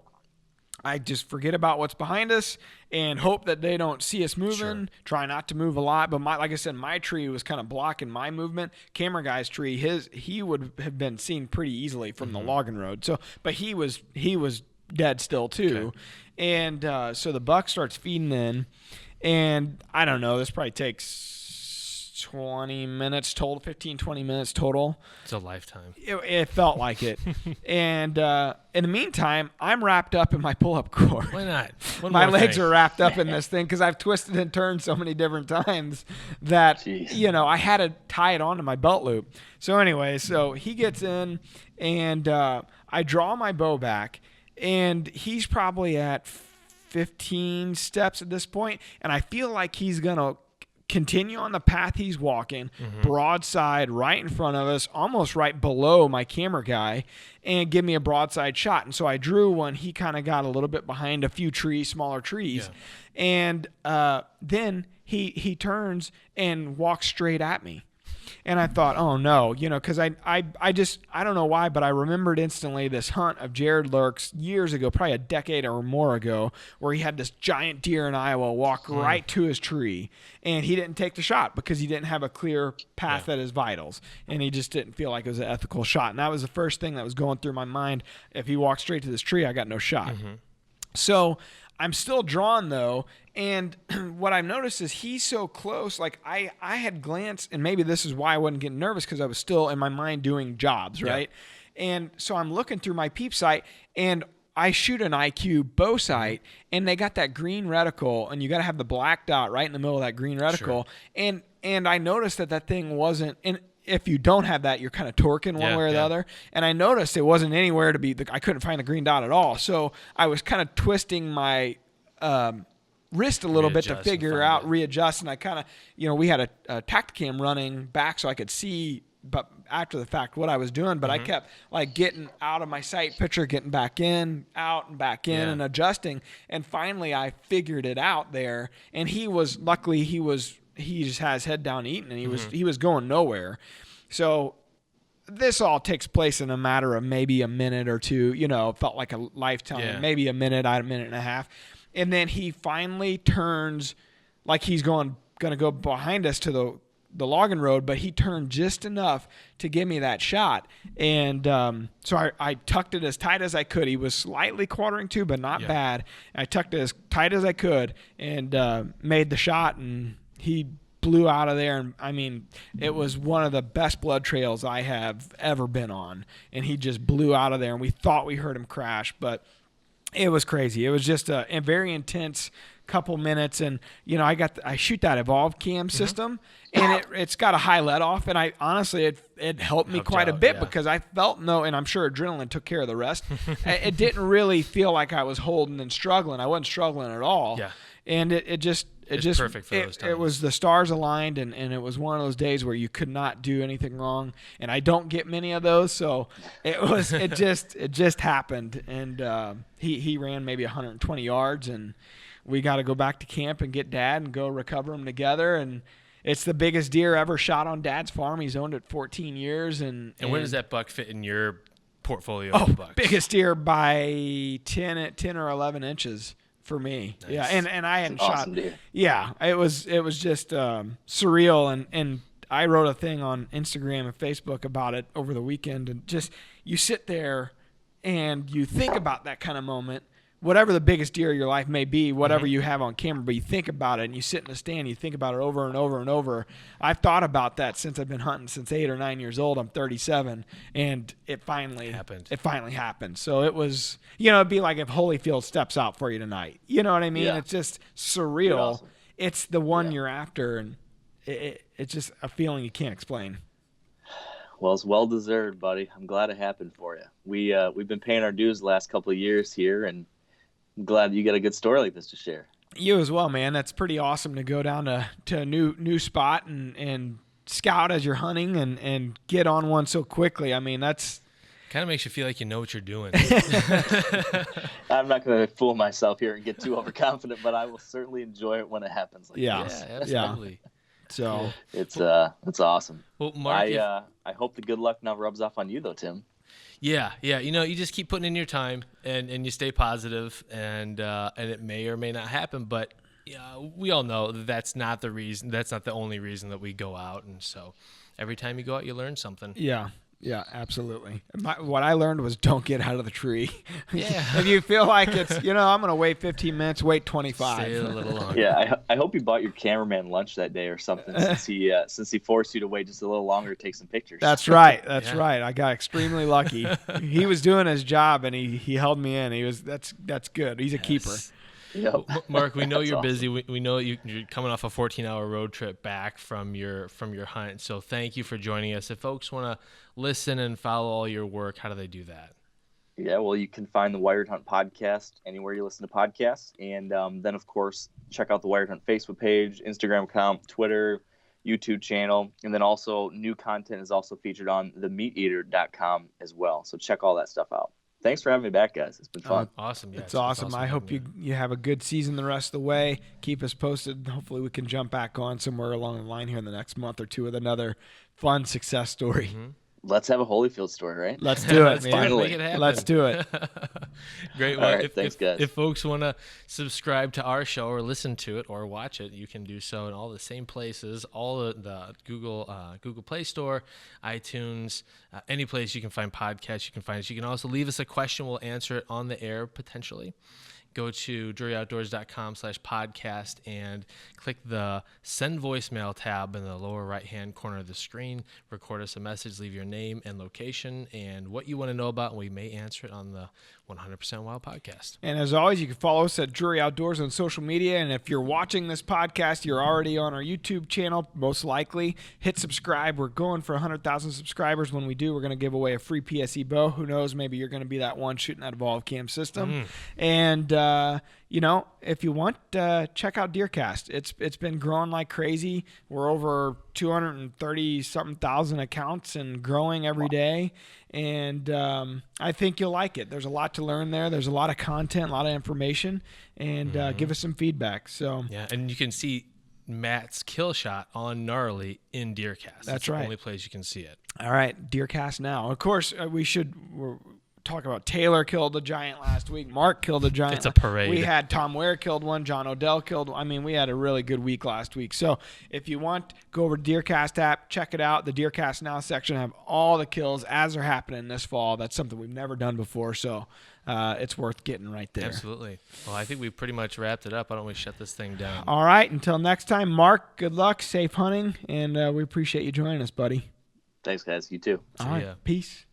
I just forget about what's behind us and hope that they don't see us moving. Sure. Try not to move a lot. But like I said, my tree was kind of blocking my movement. Camera guy's tree, he would have been seen pretty easily from the logging road. So, but he was dead still too. Okay. And so the buck starts feeding in, and I don't know, this probably takes 20 minutes total, 15, 20 minutes total. It's a lifetime. It felt like it. And in the meantime, I'm wrapped up in my pull-up cord. Why not? My legs are wrapped up in this thing because I've twisted and turned so many different times that, I had to tie it onto my belt loop. So anyway, he gets in, and I draw my bow back, and he's probably at 15 steps at this point, and I feel like he's going to continue on the path he's walking, broadside right in front of us, almost right below my camera guy, and give me a broadside shot. And so I drew when he kind of got a little bit behind a few trees, smaller trees. Yeah. And then he turns and walks straight at me. And I thought, oh no, because I don't know why, but I remembered instantly this hunt of Jared Lurk's years ago, probably a decade or more ago, where he had this giant deer in Iowa walk right to his tree, and he didn't take the shot because he didn't have a clear path at his vitals, and he just didn't feel like it was an ethical shot. And that was the first thing that was going through my mind. If he walked straight to this tree, I got no shot. So I'm still drawn though, and what I've noticed is he's so close. Like I had glanced, and maybe this is why I wasn't getting nervous because I was still in my mind doing jobs, right? Yeah. And so I'm looking through my peep sight, and I shoot an IQ bow sight, and they got that green reticle, and you got to have the black dot right in the middle of that green reticle. Sure. And And I noticed that thing wasn't, and if you don't have that, you're kind of torquing one way or the other. And I noticed it wasn't anywhere to be, I couldn't find the green dot at all. So I was kind of twisting my wrist a little bit to figure out, readjust. And I kind of, we had a Tacticam running back so I could see, but after the fact, what I was doing. But I kept like getting out of my sight picture, getting back in, out and back in, and adjusting. And finally I figured it out there. And luckily he just has head down eating, and he was going nowhere. So this all takes place in a matter of maybe a minute or two. It felt like a lifetime, maybe a minute and a half. And then he finally turns like he's going to go behind us to the logging road, but he turned just enough to give me that shot. And so I tucked it as tight as I could. He was slightly quartering to, but not bad. I tucked it as tight as I could and made the shot, and he blew out of there. And I mean, it was one of the best blood trails I have ever been on. And he just blew out of there, and we thought we heard him crash, but it was crazy. It was just a very intense couple minutes. And, I shoot that Evolve Cam system, and it's got a high let off. And I honestly, it helped me quite a bit because I felt and I'm sure adrenaline took care of the rest. It didn't really feel like I was holding and struggling. I wasn't struggling at all. Yeah. And it just perfect for those times. It was the stars aligned, and it was one of those days where you could not do anything wrong. And I don't get many of those, so it just happened. And he ran maybe 120 yards, and we got to go back to camp and get Dad and go recover him together. And it's the biggest deer ever shot on Dad's farm. He's owned it 14 years. And where does that buck fit in your portfolio of bucks? Biggest deer by 10 or 11 inches. For me. Nice. Yeah. And I hadn't awesome shot. Deer. Yeah. It was just surreal. And I wrote a thing on Instagram and Facebook about it over the weekend. And just, you sit there and you think about that kind of moment, whatever the biggest deer of your life may be, whatever you have on camera, but you think about it and you sit in a stand, you think about it over and over and over. I've thought about that since I've been hunting since 8 or 9 years old. I'm 37, and it finally happened. So it was, it'd be like if Holyfield steps out for you tonight. You know what I mean? Yeah. It's just surreal. Awesome. It's the one you're after, and it's just a feeling you can't explain. Well, it's well deserved, buddy. I'm glad it happened for you. We've been paying our dues the last couple of years here, and I'm glad you got a good story like this to share. You as well, man. That's pretty awesome to go down to a new spot and scout as you're hunting and get on one so quickly. I mean, that's kind of makes you feel like you know what you're doing. I'm not going to fool myself here and get too overconfident, but I will certainly enjoy it when it happens. Like this. Yeah, absolutely. Yeah. So it's awesome. Well, Mark, I hope the good luck now rubs off on you though, Tim. Yeah. You just keep putting in your time and you stay positive, and it may or may not happen, but we all know that's not the reason. That's not the only reason that we go out, and so every time you go out, you learn something. Yeah, absolutely. What I learned was don't get out of the tree. Yeah. If you feel like it's, I'm going to wait 15 minutes, wait 25. Stay a little longer. Yeah, I hope you bought your cameraman lunch that day or something since he forced you to wait just a little longer to take some pictures. That's right. Right. I got extremely lucky. He was doing his job, and he held me in. That's good. He's a keeper. Yep. Mark, we know you're awesome. busy. We know you're coming off a 14-hour road trip back from your hunt. So thank you for joining us. If folks want to listen and follow all your work, how do they do that? Yeah, well, you can find the Wired Hunt podcast anywhere you listen to podcasts. And then, of course, check out the Wired Hunt Facebook page, Instagram account, Twitter, YouTube channel. And then also new content is also featured on themeateater.com as well. So check all that stuff out. Thanks for having me back, guys. It's been fun. Awesome. Yeah, it's awesome. I hope you have a good season the rest of the way. Keep us posted. Hopefully we can jump back on somewhere along the line here in the next month or two with another fun success story. Mm-hmm. Let's have a Holyfield story, right? Let's do it, man. Finally. Let's do it. Great. Well, right, thanks, guys. If folks want to subscribe to our show or listen to it or watch it, you can do so in all the same places, all the Google Play Store, iTunes, any place you can find podcasts, you can find us. You can also leave us a question. We'll answer it on the air potentially. go to DreAoutdoors.com/podcast and click the send voicemail tab in the lower right-hand corner of the screen. Record us a message, leave your name and location and what you want to know about, and we may answer it on the 100% Wild podcast. And as always, you can follow us at Drury Outdoors on social media. And if you're watching this podcast, you're already on our YouTube channel, most likely. Hit subscribe. We're going for 100,000 subscribers. When we do, we're going to give away a free PSE bow. Who knows? Maybe you're going to be that one shooting that Evolve Cam system. And, if you want, check out DeerCast. It's been growing like crazy. We're over 230-something thousand accounts and growing every day. And I think you'll like it. There's a lot to learn there. There's a lot of content, a lot of information, and give us some feedback. So yeah, and you can see Matt's kill shot on Gnarly in DeerCast. That's right. The only place you can see it. All right, DeerCast now. Of course, we're talk about Taylor killed a giant last week. Mark killed a giant. It's a parade. We had Tom Ware killed one. John Odell killed one. I mean, we had a really good week last week. So if you want, go over to DeerCast app, check it out. The DeerCast Now section have all the kills as they're happening this fall. That's something we've never done before. So it's worth getting right there. Absolutely. Well, I think we've pretty much wrapped it up. Why don't we shut this thing down? All right. Until next time, Mark, good luck, safe hunting, and we appreciate you joining us, buddy. Thanks, guys. You too. All right. ya. Peace.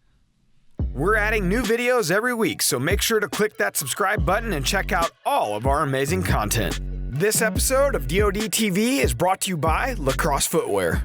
We're adding new videos every week, so make sure to click that subscribe button and check out all of our amazing content. This episode of DoD TV is brought to you by Lacrosse Footwear.